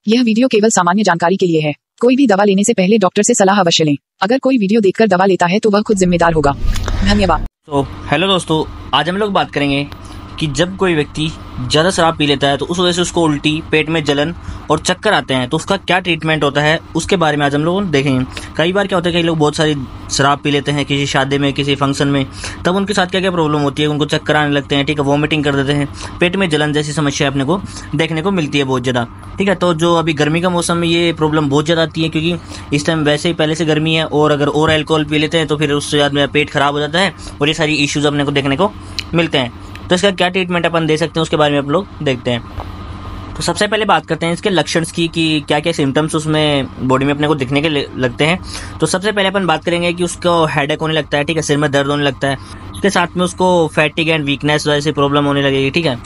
यह वीडियो केवल सामान्य जानकारी के लिए है। कोई भी दवा लेने से पहले डॉक्टर से सलाह अवश्य लें। अगर कोई वीडियो देखकर दवा लेता है तो वह खुद जिम्मेदार होगा। धन्यवाद। तो हेलो दोस्तों, आज हम लोग बात करेंगे कि जब कोई व्यक्ति ज़्यादा शराब पी लेता है तो उस वजह से उसको उल्टी, पेट में जलन और चक्कर आते हैं, तो उसका क्या ट्रीटमेंट होता है उसके बारे में आज हम लोग देखेंगे। कई बार क्या होता है, कई लोग बहुत सारी शराब पी लेते हैं किसी शादी में, किसी फंक्शन में, तब उनके साथ क्या क्या प्रॉब्लम होती है। उनको चक्कर आने लगते हैं, ठीक है, वॉमिटिंग कर देते हैं, पेट में जलन जैसी समस्या अपने को देखने को मिलती है बहुत ज़्यादा, ठीक है। तो जो अभी गर्मी का मौसम में ये प्रॉब्लम बहुत ज़्यादा आती है, क्योंकि इस टाइम वैसे ही पहले से गर्मी है, और अगर और अल्कोहल पी लेते हैं तो फिर उससे बाद में पेट खराब हो जाता है और ये सारी इश्यूज़ अपने को देखने को मिलते हैं। तो इसका क्या ट्रीटमेंट अपन दे सकते हैं उसके बारे में आप लोग देखते हैं। तो सबसे पहले बात करते हैं इसके लक्षण की कि क्या क्या सिम्टम्स उसमें बॉडी में अपने को दिखने के लगते हैं। तो सबसे पहले अपन बात करेंगे कि उसको हेडेक होने लगता है, ठीक है, सिर में दर्द होने लगता है। उसके साथ में उसको फैटिग एंड वीकनेस जैसी प्रॉब्लम होने लगेगी, ठीक है।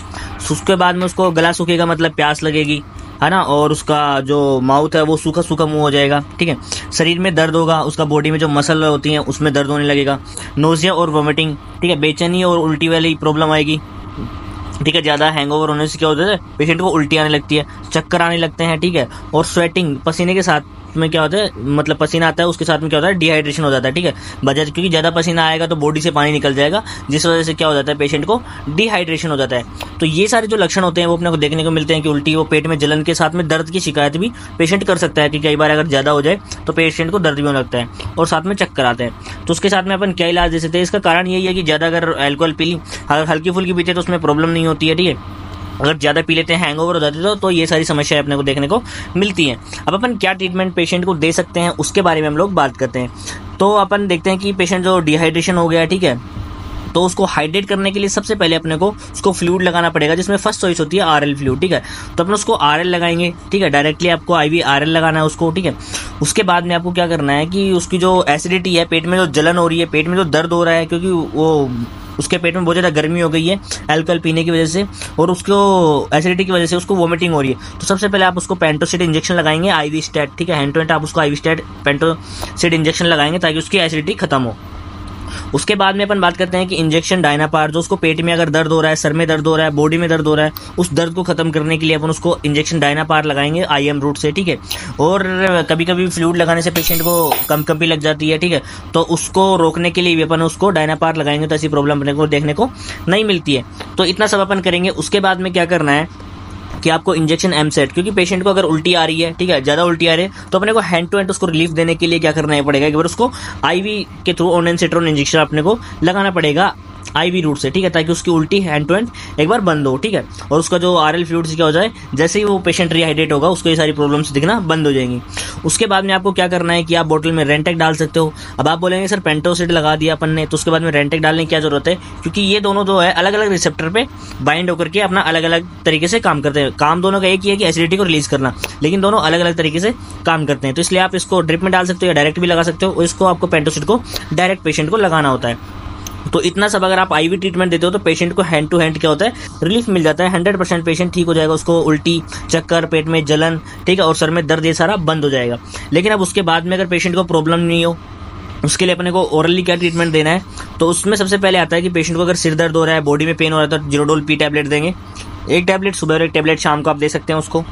उसके बाद में उसको गला सूखेगा, मतलब प्यास लगेगी, है ना, और उसका जो माउथ है वो सूखा सूखा मुंह हो जाएगा, ठीक है। शरीर में दर्द होगा, उसका बॉडी में जो मसल होती हैं उसमें दर्द होने लगेगा। नोजिया और वोमिटिंग, ठीक है, बेचैनी और उल्टी वाली प्रॉब्लम आएगी, ठीक है। ज़्यादा हैंगओवर होने से क्या होता है, पेशेंट को उल्टी आने लगती है, चक्कर आने लगते हैं, ठीक है। और स्वेटिंग, पसीने के साथ में क्या होता है, मतलब पसीना आता है, उसके साथ में क्या होता है, डिहाइड्रेशन हो जाता है, ठीक है। वजह क्योंकि ज़्यादा पसीना आएगा तो बॉडी से पानी निकल जाएगा, जिस वजह से क्या हो जाता है, पेशेंट को डिहाइड्रेशन हो जाता है। तो ये सारे जो लक्षण होते हैं वो अपने को देखने को मिलते हैं कि उल्टी, वो पेट में जलन के साथ में दर्द की शिकायत भी पेशेंट कर सकता है कि कई बार अगर ज़्यादा हो जाए तो पेशेंट को दर्द भी होने लगता है और साथ में चक्कर आते हैं। तो उसके साथ में अपन क्या इलाज दे सकते हैं, इसका कारण यही है कि ज़्यादा अगर अल्कोहल पी ली, अगर हल्की फुल्की पीते तो उसमें प्रॉब्लम नहीं होती है, ठीक है। अगर ज़्यादा पी लेते हैं, हैंगओवर हो जाते हैं तो ये सारी समस्याएं अपने को देखने को मिलती हैं। अब अपन क्या ट्रीटमेंट पेशेंट को दे सकते हैं उसके बारे में हम लोग बात करते हैं। तो अपन देखते हैं कि पेशेंट जो डिहाइड्रेशन हो गया, ठीक है, तो उसको हाइड्रेट करने के लिए सबसे पहले अपने को उसको फ्लूइड लगाना पड़ेगा, जिसमें फर्स्ट चॉइस होती है आरएल फ्लूइड, ठीक है। तो अपन उसको आरएल लगाएंगे, ठीक है, डायरेक्टली आपको आईवी आरएल लगाना है उसको, ठीक है। उसके बाद में आपको क्या करना है कि उसकी जो एसिडिटी है, पेट में जो जलन हो रही है, पेट में जो दर्द हो रहा है, क्योंकि वो उसके पेट में बहुत ज़्यादा गर्मी हो गई है अल्कोहल पीने की वजह से, और उसको एसिडिटी की वजह से उसको वोमिटिंग हो रही है। तो सबसे पहले आप उसको पेंटोसिड इंजेक्शन लगाएंगे, आईवी स्टैट, ठीक है, हैंड टू हैंड आप उसको आईवी स्टैट पेंटोसिड इंजेक्शन लगाएंगे ताकि उसकी एसिडिटी खत्म हो। उसके बाद में अपन बात करते हैं कि इंजेक्शन डायनापार, जो उसको पेट में अगर दर्द हो रहा है, सर में दर्द हो रहा है, बॉडी में दर्द हो रहा है, उस दर्द को खत्म करने के लिए अपन उसको इंजेक्शन डायनापार लगाएंगे आईएम रूट से, ठीक है। और कभी कभी फ्लूइड लगाने से पेशेंट को कंपकंपी लग जाती है, ठीक है, तो उसको रोकने के लिए भी अपन उसको डायनापार लगाएंगे, तो ऐसी प्रॉब्लम अपने को देखने को नहीं मिलती है। तो इतना सब अपन करेंगे। उसके बाद में क्या करना है कि आपको इंजेक्शन एमसेट, क्योंकि पेशेंट को अगर उल्टी आ रही है, ठीक है, ज़्यादा उल्टी आ रही है, तो अपने को हैंड टू हैंड उसको रिलीफ देने के लिए क्या करना पड़ेगा, एक बार उसको आईवी के थ्रू ओनेनसेट्रोन इंजेक्शन अपने को लगाना पड़ेगा आईवी रूट से, ठीक है, ताकि उसकी उल्टी हैंड टू हैंड एक बार बंद हो, ठीक है। और उसका जो आरएल फ्लूइड से क्या हो जाए, जैसे ही वो पेशेंट रिहाइड्रेट होगा उसको ये सारी प्रॉब्लम्स दिखना बंद हो जाएंगी। उसके बाद में आपको क्या करना है कि आप बोतल में रेंटेक डाल सकते हो। अब आप बोलेंगे सर पेंटोसिड लगा दिया अपन ने, तो उसके बाद में रेंटेक डालने की क्या जरूरत है, क्योंकि ये दोनों जो है अलग अलग रिसेप्टर पे बाइंड होकर के अपना अलग अलग तरीके से काम करते हैं। काम दोनों का एक ही है कि एसिडिटी को रिलीज करना, लेकिन दोनों अलग अलग तरीके से काम करते हैं। तो इसलिए आप इसको ड्रिप में डाल सकते हो या डायरेक्ट भी लगा सकते हो, और इसको आपको पेंटोसिड को डायरेक्ट पेशेंट को लगाना होता है। तो इतना सब अगर आप आईवी ट्रीटमेंट देते हो तो पेशेंट को हैंड टू हैंड क्या होता है, रिलीफ मिल जाता है। 100% पेशेंट ठीक हो जाएगा, उसको उल्टी, चक्कर, पेट में जलन, ठीक है, और सर में दर्द, ये सारा बंद हो जाएगा। लेकिन अब उसके बाद में अगर पेशेंट को प्रॉब्लम नहीं हो, उसके लिए अपने को ओरली क्या ट्रीटमेंट देना है, तो उसमें सबसे पहले आता है कि पेशेंट को अगर सिर दर्द हो रहा है, बॉडी में पेन हो रहा है, तो जीरोडोल पी टैबलेट देंगे। एक टैबलेट सुबह और एक टैबलेट शाम को आप दे सकते हैं उसको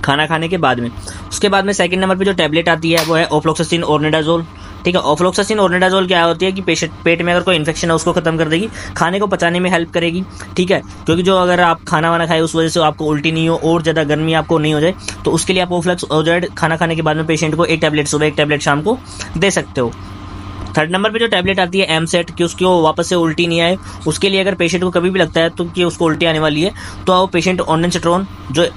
खाना खाने के बाद में। उसके बाद में सेकंड नंबर पे जो टैबलेट आती है वो है ऑफ्लॉक्सासिन ऑर्निडाजोल, ठीक है। ऑफ्लॉक्सासिन ऑर्निडाजोल क्या होती है कि पेट में अगर कोई इन्फेक्शन है उसको खत्म कर देगी, खाने को पचाने में हेल्प करेगी, ठीक है। क्योंकि जो अगर आप खाना वाना खाए उस वजह से आपको उल्टी नहीं हो और ज़्यादा गर्मी आपको नहीं हो जाए, तो उसके लिए आप ऑफ्लॉक्सासिन खाना खाने के बाद में पेशेंट को एक टैबलेट सुबह, एक टैबलेट शाम को दे सकते हो। थर्ड नंबर पे जो टैबलेट आती है एमसेट, कि उसको वापस से उल्टी नहीं आए, उसके लिए अगर पेशेंट को कभी भी लगता है तो कि उसको उल्टी आने वाली है, तो पेशेंट ओनेनसेट्रोन जो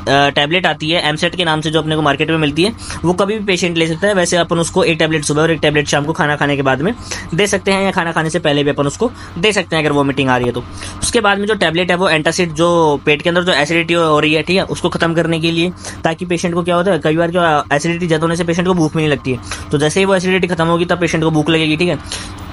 टैबलेट आती है एमसेट के नाम से जो अपने को मार्केट में मिलती है, वो कभी भी पेशेंट ले सकता है। वैसे अपन उसको एक टैबलेट सुबह और एक टैबलेट शाम को खाना खाने के बाद में दे सकते हैं, या खाना खाने से पहले भी अपन उसको दे सकते हैं अगर वोमिटिंग आ रही है तो। उसके बाद में जो टैबलेट है वो एंटासिड, जो पेट के अंदर जो एसिडिटी हो रही है, ठीक है, उसको खत्म करने के लिए, ताकि पेशेंट को क्या होता है, कई बार जो एसिडिटी ज़्यादा होने से पेशेंट को भूख नहीं लगती है, तो जैसे ही वो एसिडिटी खत्म होगी तब पेशेंट को भूख लगेगी, ठीक है।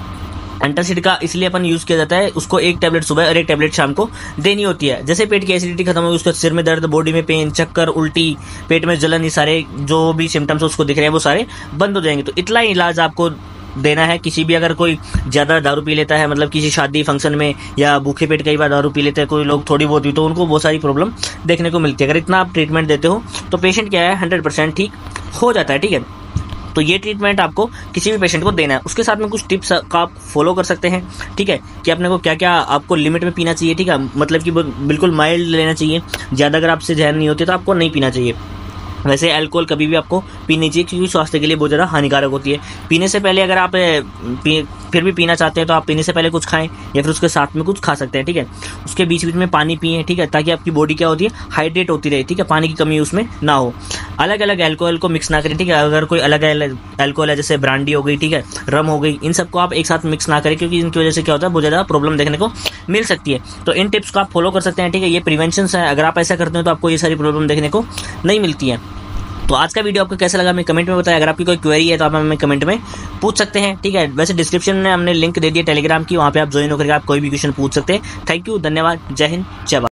एंटासिड का इसलिए अपन यूज़ किया जाता है, उसको एक टैबलेट सुबह और एक टैबलेट शाम को देनी होती है। जैसे पेट की एसिडिटी खत्म होगी, उसका सिर में दर्द, बॉडी में पेन, चक्कर, उल्टी, पेट में जलन, ये सारे जो भी सिम्टम्स उसको दिख रहे हैं वो सारे बंद हो जाएंगे। तो इतना इलाज आपको देना है। किसी भी अगर कोई ज़्यादा दारू पी लेता है, मतलब किसी शादी फंक्शन में या भूखे पेट कई बार दारू पी लेते हैं कोई लोग थोड़ी बहुत भी, तो उनको बहुत सारी प्रॉब्लम देखने को मिलती है। अगर इतना आप ट्रीटमेंट देते हो तो पेशेंट क्या है 100% ठीक हो जाता है। ठीक है, तो ये ट्रीटमेंट आपको किसी भी पेशेंट को देना है। उसके साथ में कुछ टिप्स का आप फॉलो कर सकते हैं। ठीक है, कि अपने को क्या क्या आपको लिमिट में पीना चाहिए। ठीक है, मतलब कि बिल्कुल माइल्ड लेना चाहिए, ज़्यादा अगर आपसे जहर नहीं होती तो आपको नहीं पीना चाहिए। वैसे अल्कोहल कभी भी आपको पीनी चाहिए क्योंकि स्वास्थ्य के लिए बहुत ज़्यादा हानिकारक होती है। पीने से पहले अगर आप फिर भी पीना चाहते हैं तो आप पीने से पहले कुछ खाएं या फिर उसके साथ में कुछ खा सकते हैं। ठीक है, उसके बीच बीच में पानी पिएं। ठीक है, ताकि आपकी बॉडी क्या होती है हाइड्रेट होती रहे। ठीक है, पानी की कमी उसमें ना हो। अलग अलग अल्कोहल को मिक्स ना करें। ठीक है, अगर कोई अलग अल्कोहल है जैसे ब्रांडी हो गई, ठीक है, रम हो गई, इन सबको आप एक साथ मिक्स ना करें क्योंकि इनकी वजह से क्या होता है बहुत ज़्यादा प्रॉब्लम देखने को मिल सकती है। तो इन टिप्स को आप फॉलो कर सकते हैं। ठीक है, ये प्रिवेंशन है, अगर आप ऐसा करते हैं तो आपको ये सारी प्रॉब्लम देखने को नहीं मिलती है। तो आज का वीडियो आपको कैसा लगा हमें कमेंट में बताएं। अगर आपकी कोई क्वेरी है तो आप हमें कमेंट में पूछ सकते हैं। ठीक है, वैसे डिस्क्रिप्शन में हमने लिंक दे दिया टेलीग्राम की, वहाँ पे आप ज्वाइन होकर आप कोई भी क्वेश्चन पूछ सकते हैं। थैंक यू, धन्यवाद, जय हिंद, जय भारत।